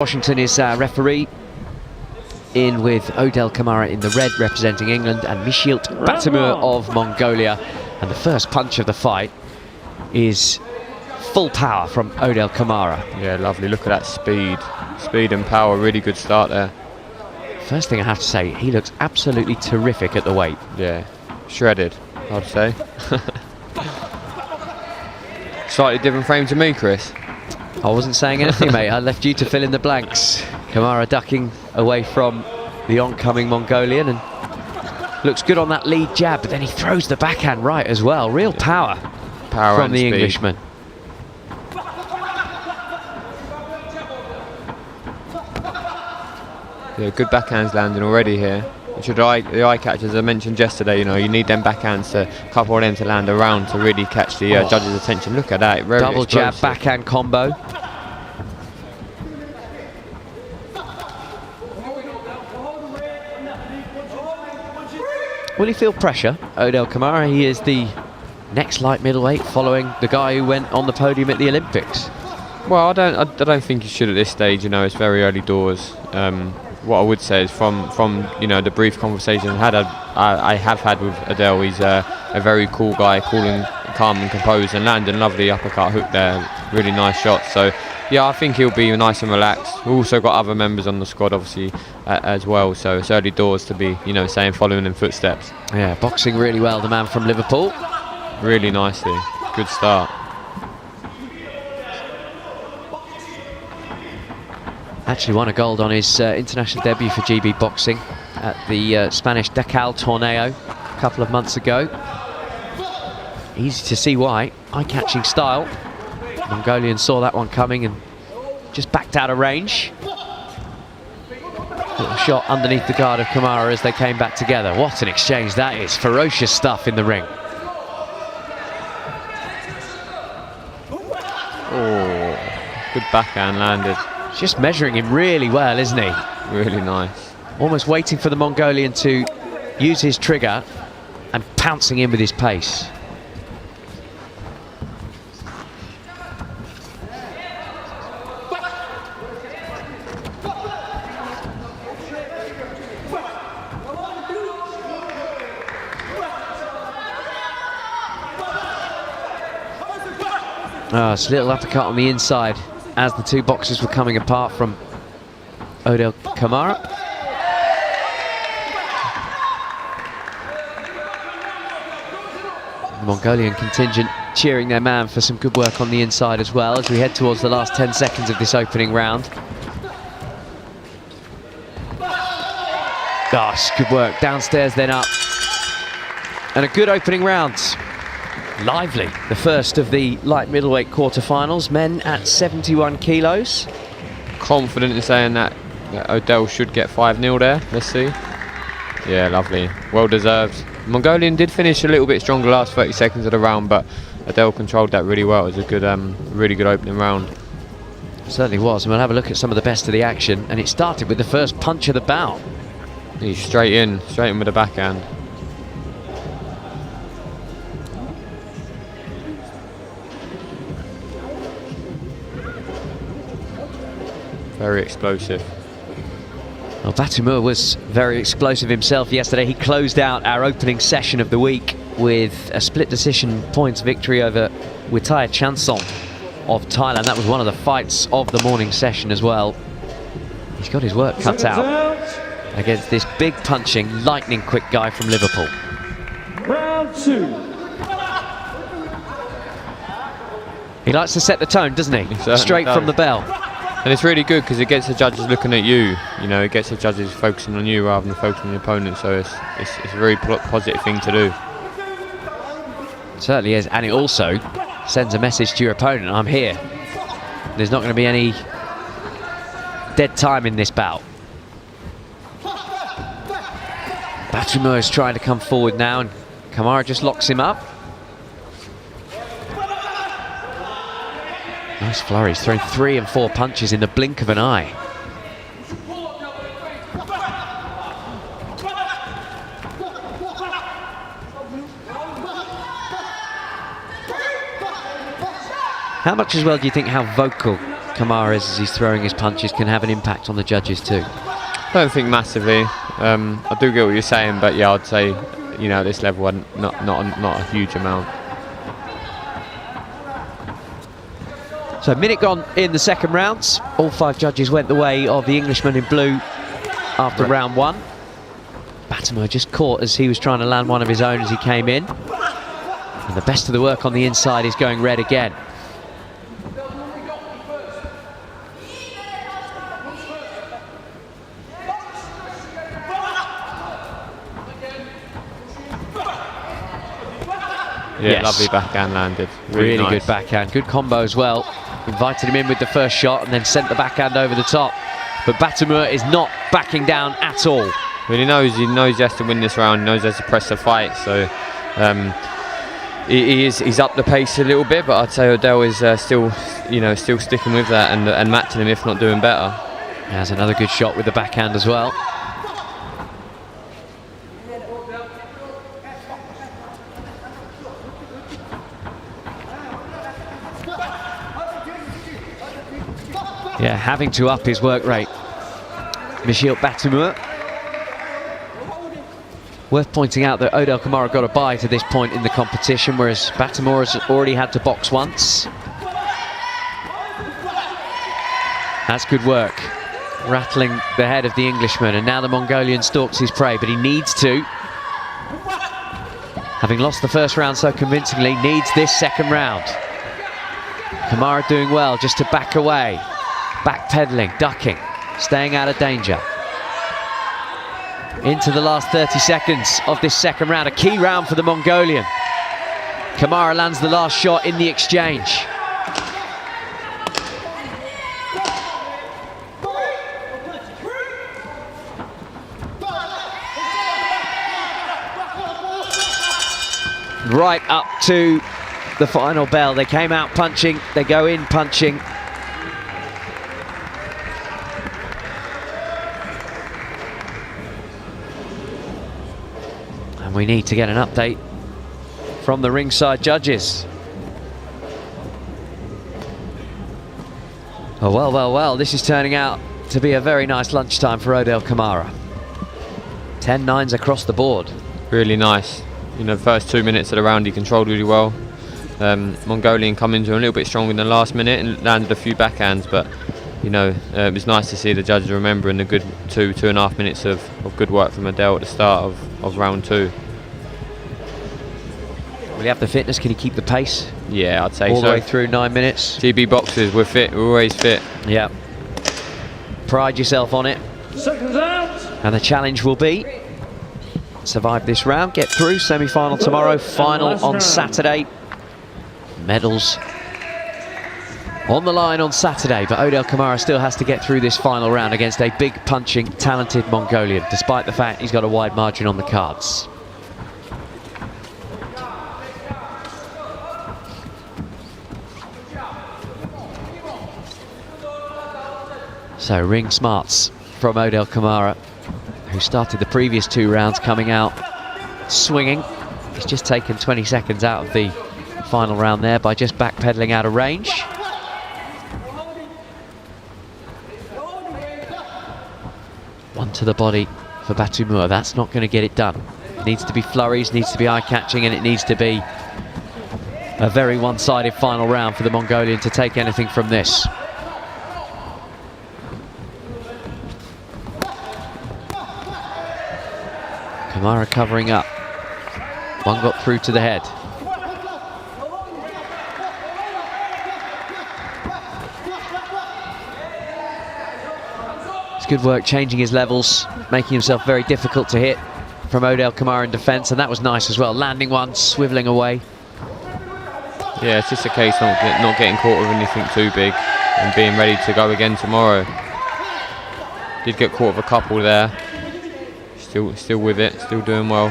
Washington is referee, in with Odel Kamara in the red representing England and Misheelt Battumur of Mongolia. And the first punch of the fight is full power from Odel Kamara. Yeah, lovely. Look at that speed and power. Really good start there. First thing I have to say, he looks absolutely terrific at the weight. Yeah, shredded, I'd say. Slightly different frame to me, Chris. I wasn't saying anything, mate. I left you to fill in the blanks. Kamara ducking away from the oncoming Mongolian and looks good on that lead jab, but then he throws the backhand right as well. Real power from the Englishman. Yeah, good backhands landing already here. The eye catchers I mentioned yesterday, you know, you need them backhands, a couple of them to land around to really catch the judges' attention. Look at that, very double explosive. jab backhand combo. Will he feel pressure, Odel Kamara? He is the next light middleweight, following the guy who went on the podium at the Olympics. Well, I don't think he should at this stage. You know, it's very early doors. What I would say is from you know, the brief conversation I have had with Odel, he's a very cool guy, calm and composed, and landing a lovely uppercut hook there, really nice shot. So yeah, I think he'll be nice and relaxed. We've also got other members on the squad obviously as well, so it's early doors to be, you know, following in footsteps. Yeah, boxing really well, the man from Liverpool. Really nicely, good start. Actually won a gold on his international debut for GB Boxing at the Spanish Dacal Torneo a couple of months ago. Easy to see why. Eye-catching style. Mongolian saw that one coming and just backed out of range. Little shot underneath the guard of Kamara as they came back together. What an exchange that is. Ferocious stuff in the ring. Oh, good backhand landed. Just measuring him really well, isn't he? Really nice. Almost waiting for the Mongolian to use his trigger and pouncing in with his pace. It's a little uppercut on the inside as the two boxers were coming apart from Odel Kamara. The Mongolian contingent cheering their man for some good work on the inside as well as we head towards the last 10 seconds of this opening round. Gosh, good work. Downstairs, then up. And a good opening round. Lively, the first of the light middleweight quarterfinals, men at 71 kilos. Confident in saying that Odel should get 5-0 there. Let's see. Yeah, lovely, well deserved. Mongolian did finish a little bit stronger last 30 seconds of the round, but Odel controlled that really well. It was a good, really good opening round. It certainly was, and we'll have a look at some of the best of the action. And it started with the first punch of the bout. He's straight in with the backhand. Very explosive. Well, Battumur was very explosive himself yesterday. He closed out our opening session of the week with a split decision points victory over Witai Chansong of Thailand. That was one of the fights of the morning session as well. He's got his work cut out against this big punching, lightning quick guy from Liverpool. Round 2. He likes to set the tone, doesn't he? Straight from the bell. And it's really good because it gets the judges looking at you. You know, it gets the judges focusing on you rather than focusing on the opponent. So it's a very positive thing to do. It certainly is, and it also sends a message to your opponent. I'm here. There's not going to be any dead time in this bout. Battumur is trying to come forward now, and Kamara just locks him up. Nice flurry. He's thrown 3 and 4 punches in the blink of an eye. How much as well do you think how vocal Kamara is as he's throwing his punches can have an impact on the judges too. I don't think massively. I do get what you're saying, but yeah, I'd say, you know, at this level, not a huge amount. So minute gone in the second round. All 5 judges went the way of the Englishman in blue after round 1. Battumur just caught as he was trying to land one of his own as he came in. And the best of the work on the inside is going red again. Yeah, Yes. lovely backhand landed. Really nice. good backhand, good combo as well. Invited him in with the first shot and then sent the backhand over the top. But Battumur is not backing down at all. Well, he knows he has to win this round. He knows he has to press the fight. So he's up the pace a little bit, but I'd say Odel is still sticking with that and matching him, if not doing better. He has another good shot with the backhand as well. Yeah, having to up his work rate. Misheelt Battumur. Worth pointing out that Odel Kamara got a bye to this point in the competition, whereas Battumur has already had to box once. That's good work. Rattling the head of the Englishman, and now the Mongolian stalks his prey, but he needs to. Having lost the first round so convincingly, needs this second round. Kamara doing well just to back away. Backpedaling, ducking, staying out of danger. Into the last 30 seconds of this second round, a key round for the Mongolian. Kamara lands the last shot in the exchange. Right up to the final bell. They came out punching, they go in punching. And we need to get an update from the ringside judges. Oh, well, this is turning out to be a very nice lunchtime for Odel Kamara. 10-9s across the board. Really nice. You know, the first 2 minutes of the round he controlled really well. Mongolian come into a little bit stronger in the last minute and landed a few backhands, but you know, it was nice to see the judges remembering the good 2.5 minutes of good work from Odel at the start of round 2. Will he have the fitness? Can he keep the pace? Yeah, I'd say all so. the way through 9 minutes. GB boxers, we're fit, we're always fit. Yeah. Pride yourself on it. Seconds out. And the challenge will be survive this round, get through, semi-final tomorrow, final on Saturday. Medals on the line on Saturday, but Odel Kamara still has to get through this final round against a big punching, talented Mongolian, despite the fact he's got a wide margin on the cards. So ring smarts from Odel Kamara, who started the previous 2 rounds coming out swinging. He's just taken 20 seconds out of the final round there by just backpedaling out of range. One to the body for Battumur. That's not going to get it done. It needs to be flurries, needs to be eye-catching, and it needs to be a very one-sided final round for the Mongolian to take anything from this. Kamara covering up. One got through to the head. It's good work changing his levels, making himself very difficult to hit from Odel Kamara in defence, and that was nice as well. Landing one, swivelling away. Yeah, it's just a case of not getting caught with anything too big and being ready to go again tomorrow. Did get caught with a couple there. Still with it, still doing well.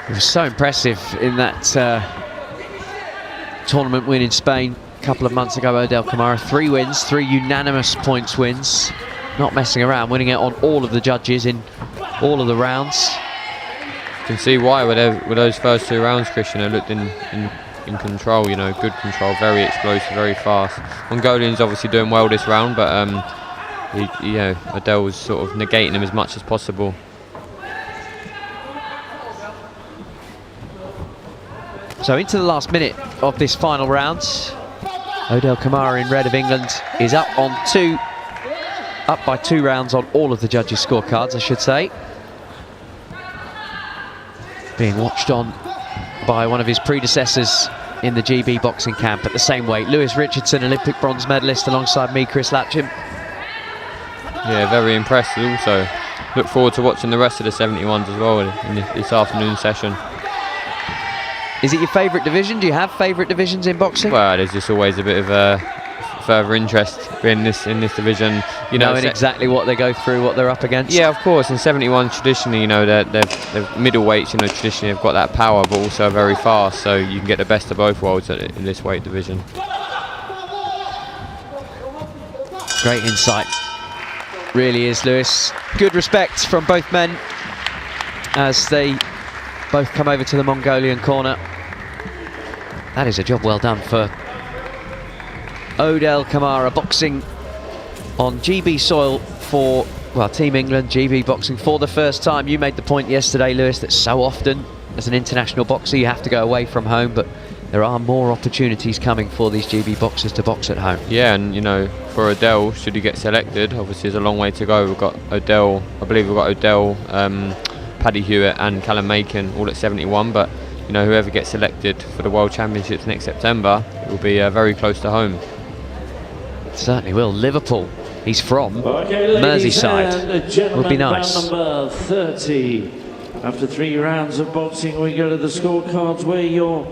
It was so impressive in that tournament win in Spain a couple of months ago. Odel Kamara, 3 wins, 3 unanimous points wins. Not messing around, winning it on all of the judges in all of the rounds. can see why with those first 2 rounds, Christian. They looked in control, you know, good control, very explosive, very fast. Mongolian's obviously doing well this round, but you know, Odel was sort of negating him as much as possible. So into the last minute of this final round, Odel Kamara in red of England is up by 2 rounds on all of the judges' scorecards, I should say. Being watched on by one of his predecessors in the GB boxing camp at the same weight, Lewis Richardson, Olympic bronze medalist, alongside me, Chris Lapchim. Yeah, very impressed also. Look forward to watching the rest of the 71s as well in this afternoon session. Is it your favourite division? Do you have favourite divisions in boxing? Well, there's just always a bit of further interest in this division. You know, knowing exactly what they go through, what they're up against. Yeah, of course. In 71, traditionally, you know, they're middleweights. You know, traditionally they've got that power, but also very fast. So you can get the best of both worlds in this weight division. Great insight, really is, Lewis. Good respect from both men as they both come over to the Mongolian corner. That is a job well done for Odel Kamara, boxing on GB soil for, well, Team England, GB boxing for the first time. You made the point yesterday, Lewis, that so often as an international boxer you have to go away from home, but there are more opportunities coming for these GB boxers to box at home. Yeah, and you know, for Odel, should he get selected, obviously there's a long way to go. We've got Odel, I believe we've got Odel, Paddy Hewitt and Callum Macon all at 71, but you know, whoever gets selected for the World Championships next September, it will be very close to home. Certainly will. Liverpool, he's from Merseyside. Would be nice. Number 30. After 3 rounds of boxing, we go to the scorecards where your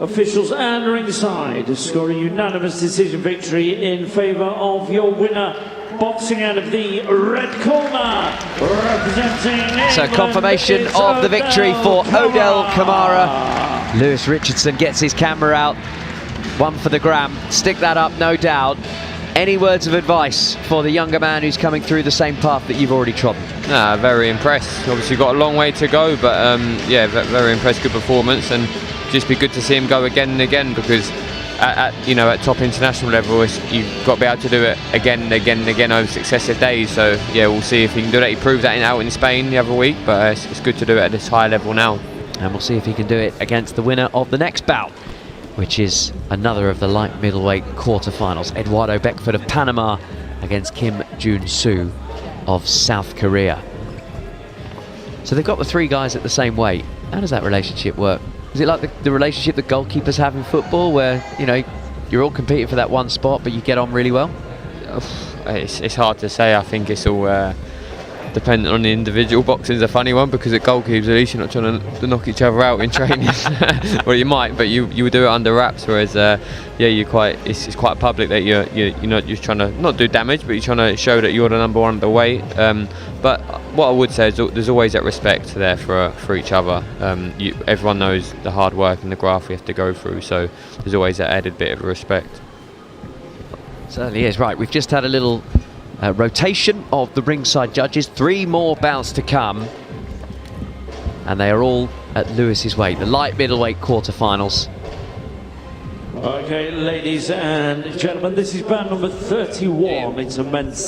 officials and ringside score a unanimous decision victory in favour of your winner. Boxing out of the red corner, representing England, so confirmation of the victory for Odel Kamara. Lewis Richardson gets his camera out. 1 for the gram. Stick that up, no doubt. Any words of advice for the younger man who's coming through the same path that you've already trodden? Nah, very impressed. Obviously got a long way to go, but yeah, very impressed. Good performance, and just be good to see him go again and again, because at top international level, you've got to be able to do it again and again and again over successive days. So yeah, we'll see if he can do that. He proved that out in Spain the other week, but it's good to do it at this high level now. And we'll see if he can do it against the winner of the next bout, which is another of the light middleweight quarterfinals. Eduardo Beckford of Panama against Kim Jun-soo of South Korea. So they've got the 3 guys at the same weight. How does that relationship work? Is it like the relationship that goalkeepers have in football, where, you know, you're all competing for that one spot, but you get on really well? It's hard to say. I think it's all dependent on the individual. Boxing's a funny one, because at goalkeepers, at least you're not trying to knock each other out in training. Well, you might, but you would do it under wraps. Whereas, yeah, it's quite public that you're not just trying to not do damage, but you're trying to show that you're the number one at the weight. But what I would say is there's always that respect there for each other. Everyone knows the hard work and the graft we have to go through, so there's always that added bit of respect. Certainly is. Right, we've just had a little rotation of the ringside judges. 3 more bouts to come, and they are all at Lewis's weight, the light middleweight quarterfinals. Okay, ladies and gentlemen, this is bout number 31. It's a men's